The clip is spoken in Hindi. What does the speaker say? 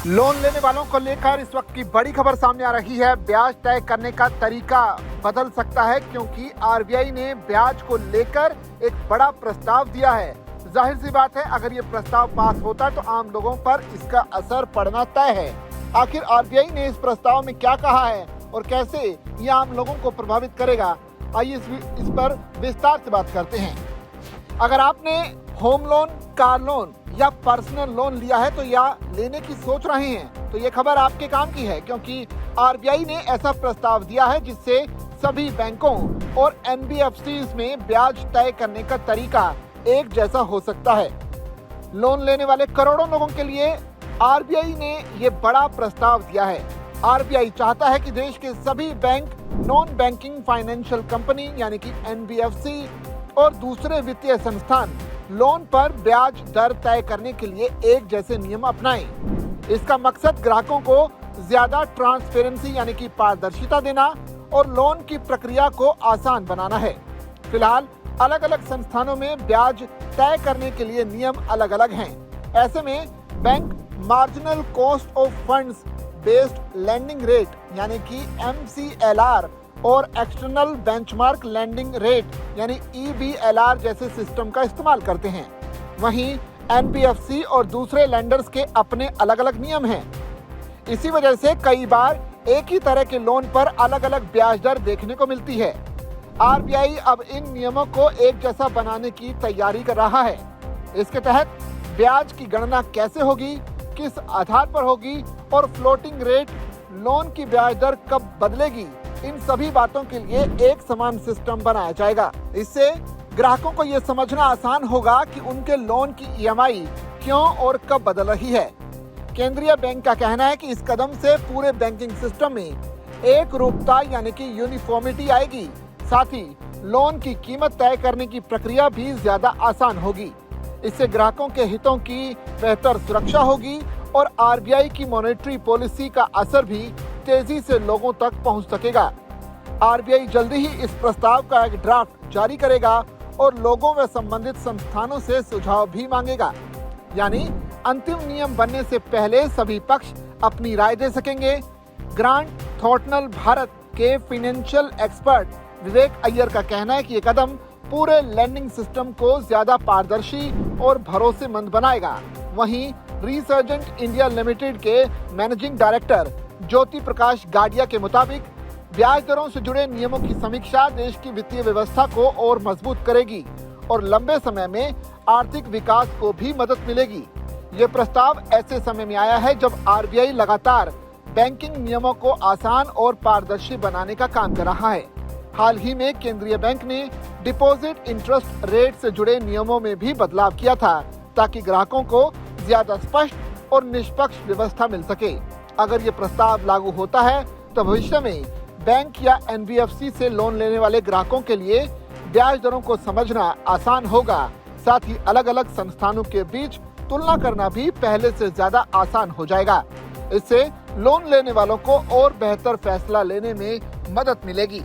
लोन लेने वालों को लेकर इस वक्त की बड़ी खबर सामने आ रही है। ब्याज तय करने का तरीका बदल सकता है क्योंकि आरबीआई ने ब्याज को लेकर एक बड़ा प्रस्ताव दिया है। जाहिर सी बात है, अगर ये प्रस्ताव पास होता है तो आम लोगों पर इसका असर पड़ना तय है। आखिर आरबीआई ने इस प्रस्ताव में क्या कहा है और कैसे ये आम लोगों को प्रभावित करेगा, आइए इस पर विस्तार से बात करते हैं। अगर आपने होम लोन, कार लोन या पर्सनल लोन लिया है तो या लेने की सोच रहे हैं तो ये खबर आपके काम की है, क्योंकि आरबीआई ने ऐसा प्रस्ताव दिया है जिससे सभी बैंकों और एनबीएफसीज में ब्याज तय करने का तरीका एक जैसा हो सकता है। लोन लेने वाले करोड़ों लोगों के लिए आरबीआई ने ये बड़ा प्रस्ताव दिया है। आरबीआई चाहता है कि देश के सभी bank, non banking financial company यानी कि एनबीएफसी और दूसरे वित्तीय संस्थान लोन पर ब्याज दर तय करने के लिए एक जैसे नियम अपनाएं। इसका मकसद ग्राहकों को ज्यादा ट्रांसपेरेंसी यानी कि पारदर्शिता देना और लोन की प्रक्रिया को आसान बनाना है। फिलहाल अलग अलग संस्थानों में ब्याज तय करने के लिए नियम अलग अलग हैं। ऐसे में bank marginal cost of funds based lending rate यानी कि MCLR और एक्सटर्नल बेंचमार्क लेंडिंग रेट यानी EBLR जैसे सिस्टम का इस्तेमाल करते हैं। वहीं एनबीएफसी और दूसरे लेंडर्स के अपने अलग अलग नियम हैं। इसी वजह से कई बार एक ही तरह के लोन पर अलग अलग ब्याज दर देखने को मिलती है। आरबीआई अब इन नियमों को एक जैसा बनाने की तैयारी कर रहा है। इसके तहत ब्याज की गणना कैसे होगी, किस आधार पर होगी और फ्लोटिंग रेट लोन की ब्याज दर कब बदलेगी, इन सभी बातों के लिए एक समान सिस्टम बनाया जाएगा। इससे ग्राहकों को ये समझना आसान होगा कि उनके लोन की EMI क्यों और कब बदल रही है। केंद्रीय बैंक का कहना है कि इस कदम से पूरे बैंकिंग सिस्टम में एक रूपता यानी कि यूनिफॉर्मिटी आएगी। साथ ही लोन की कीमत तय करने की प्रक्रिया भी ज्यादा आसान होगी। इससे ग्राहकों के हितों की बेहतर सुरक्षा होगी और आरबीआई की मॉनेटरी पॉलिसी का असर भी तेजी से लोगों तक पहुंच सकेगा। आरबीआई जल्दी ही इस प्रस्ताव का एक ड्राफ्ट जारी करेगा और लोगों व संबंधित संस्थानों से सुझाव भी मांगेगा। यानी अंतिम नियम बनने से पहले सभी पक्ष अपनी राय दे सकेंगे। ग्रांट थॉर्टनल भारत के फाइनेंशियल एक्सपर्ट विवेक अय्यर का कहना है कि ये कदम पूरे लेंडिंग सिस्टम को ज्यादा पारदर्शी और भरोसेमंद बनाएगा। वहीं रिसर्जेंट इंडिया लिमिटेड के मैनेजिंग डायरेक्टर ज्योति प्रकाश गाडिया के मुताबिक ब्याज दरों से जुड़े नियमों की समीक्षा देश की वित्तीय व्यवस्था को और मजबूत करेगी और लंबे समय में आर्थिक विकास को भी मदद मिलेगी। ये प्रस्ताव ऐसे समय में आया है जब आरबीआई लगातार बैंकिंग नियमों को आसान और पारदर्शी बनाने का काम कर रहा है। हाल ही में केंद्रीय बैंक ने डिपॉजिट इंटरेस्ट रेट से जुड़े नियमों में भी बदलाव किया था ताकि ग्राहकों को ज्यादा स्पष्ट और निष्पक्ष व्यवस्था मिल सके। अगर ये प्रस्ताव लागू होता है तो भविष्य में बैंक या एनबीएफसी से लोन लेने वाले ग्राहकों के लिए ब्याज दरों को समझना आसान होगा। साथ ही अलग अलग संस्थानों के बीच तुलना करना भी पहले से ज्यादा आसान हो जाएगा। इससे लोन लेने वालों को और बेहतर फैसला लेने में मदद मिलेगी।